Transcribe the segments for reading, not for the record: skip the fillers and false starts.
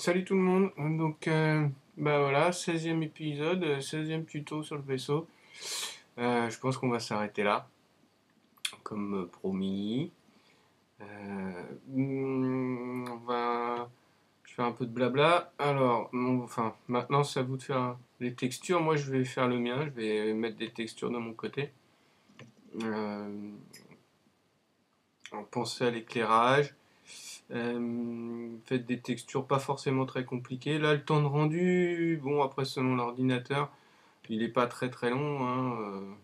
Salut tout le monde, donc bah voilà, 16e épisode, 16e tuto sur le vaisseau. Je pense qu'on va s'arrêter là, comme promis. Je fais un peu de blabla. Alors, enfin, maintenant c'est à vous de faire les textures. Moi je vais faire le mien, je vais mettre des textures de mon côté. Euh, Pensez à l'éclairage. Faites des textures pas forcément très compliquées. Là, le temps de rendu, bon, après, selon l'ordinateur, il est pas très très long, hein,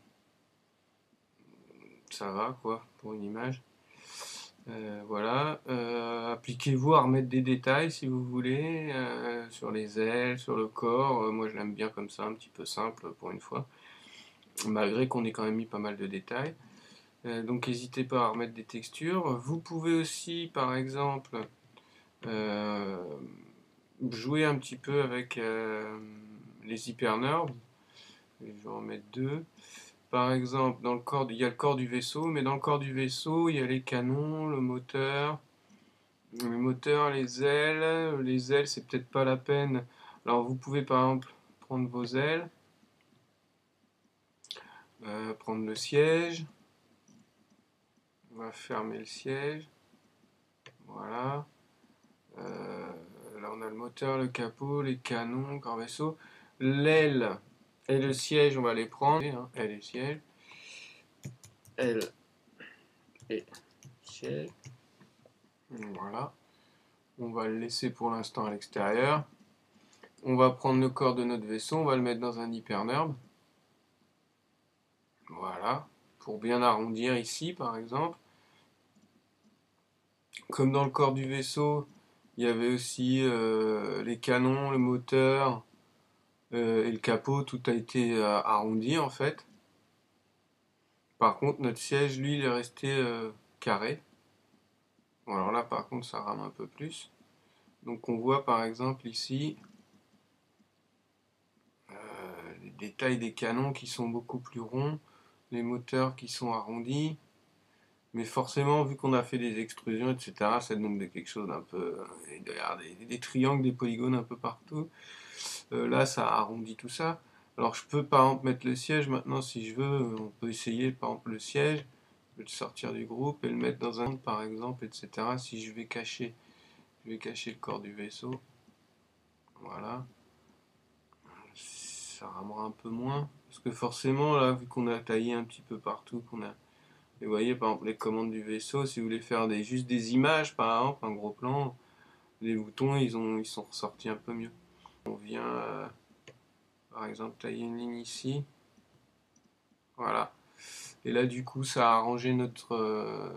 ça va quoi, pour une image. Voilà. Appliquez-vous à remettre des détails si vous voulez, sur les ailes, sur le corps. Moi, je l'aime bien comme ça, un petit peu simple pour une fois, malgré qu'on ait quand même mis pas mal de détails. Donc, n'hésitez pas à remettre des textures. Vous pouvez aussi, par exemple, euh, jouer un petit peu avec les hypernerves. Je vais en mettre deux. Par exemple, il y a le corps du vaisseau, mais dans le corps du vaisseau, il y a les canons, le moteur, les ailes. Les ailes, c'est peut-être pas la peine. Alors, vous pouvez par exemple prendre vos ailes, prendre le siège. On va fermer le siège. Voilà. Euh, Là, on a le moteur, le capot, les canons, le corps vaisseau. L'aile et le siège, on va les prendre. Hein, aile et siège. Aile et siège. Voilà. On va le laisser pour l'instant à l'extérieur. On va prendre le corps de notre vaisseau, on va le mettre dans un hypernerve. Voilà. Pour bien arrondir ici, par exemple. Comme dans le corps du vaisseau, il y avait aussi les canons, le moteur et le capot. Tout a été arrondi en fait. Par contre, notre siège, lui, il est resté carré. Bon, alors là, par contre, ça rame un peu plus. Donc on voit par exemple ici les détails des canons qui sont beaucoup plus ronds, les moteurs qui sont arrondis. Mais forcément, vu qu'on a fait des extrusions, etc., ça donne quelque chose d'un peu. Il doit y avoir des triangles, des polygones un peu partout. Là, ça arrondit tout ça. Alors, je peux par exemple mettre le siège maintenant si je veux. On peut essayer par exemple le siège. Je vais le sortir du groupe et le mettre dans un par exemple, etc. Si je vais cacher le corps du vaisseau. Voilà. Ça ramera un peu moins. Parce que forcément, là, vu qu'on a taillé un petit peu partout, qu'on a. Et vous voyez, par exemple, les commandes du vaisseau, si vous voulez faire juste des images, par exemple, un gros plan, les boutons, ils sont ressortis un peu mieux. On vient, par exemple, tailler une ligne ici. Voilà. Et là, du coup, ça a arrangé notre...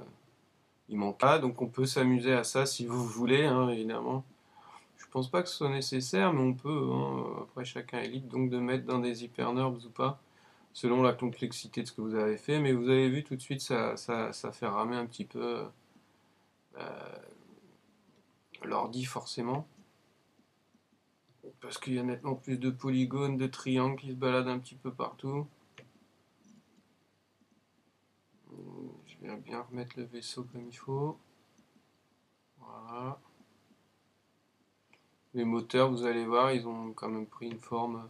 il manque pas, donc on peut s'amuser à ça si vous voulez, hein, évidemment. Je pense pas que ce soit nécessaire, mais on peut, hein, après, chacun est libre, donc de mettre dans des hypernerves ou pas, selon la complexité de ce que vous avez fait. Mais vous avez vu tout de suite, ça fait ramer un petit peu l'ordi, forcément. Parce qu'il y a nettement plus de polygones, de triangles qui se baladent un petit peu partout. Je vais bien remettre le vaisseau comme il faut. Voilà. Les moteurs, vous allez voir, ils ont quand même pris une forme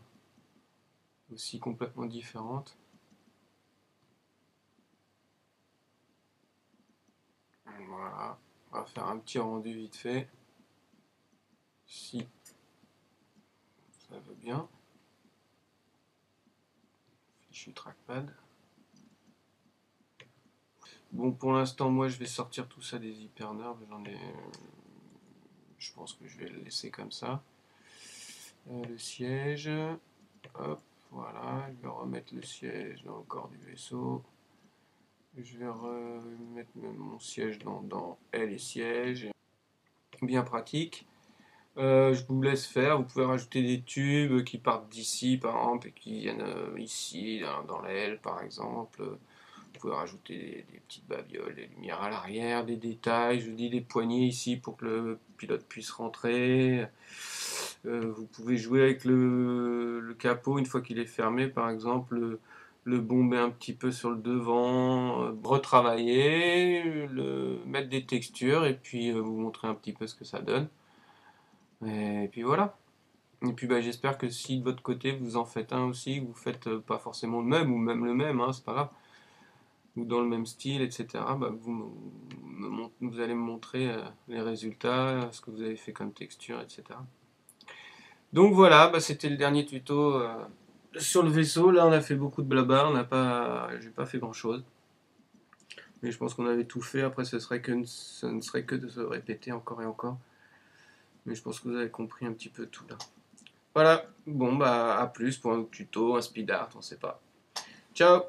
aussi complètement différente. Voilà. On va faire un petit rendu vite fait. Si ça veut bien. Fichu trackpad. Bon, pour l'instant, moi, je vais sortir tout ça des hypernerves. Je pense que je vais le laisser comme ça. Le siège. Hop, voilà. Je vais remettre le siège dans le corps du vaisseau. Je vais remettre mon siège dans L et siège. Bien pratique. Je vous laisse faire. Vous pouvez rajouter des tubes qui partent d'ici, par exemple, et qui viennent ici, dans la L, par exemple. Vous pouvez rajouter des petites babioles, des lumières à l'arrière, des détails. Je vous dis des poignées ici pour que le pilote puisse rentrer. Vous pouvez jouer avec le capot une fois qu'il est fermé, par exemple. Le bomber un petit peu sur le devant, retravailler, mettre des textures et puis vous montrer un petit peu ce que ça donne. Et puis voilà. Et puis bah, j'espère que si de votre côté vous en faites un aussi, vous faites pas forcément le même, ou même le même, hein, c'est pas grave, ou dans le même style, etc., bah, vous allez me montrer les résultats, ce que vous avez fait comme texture, etc. Donc voilà, bah, c'était le dernier tuto sur le vaisseau. Là on a fait beaucoup de blabla, j'ai pas fait grand chose. Mais je pense qu'on avait tout fait, après ce ne serait que de se répéter encore et encore. Mais je pense que vous avez compris un petit peu tout là. Voilà, bon bah à plus pour un autre tuto, un speed art, on sait pas. Ciao!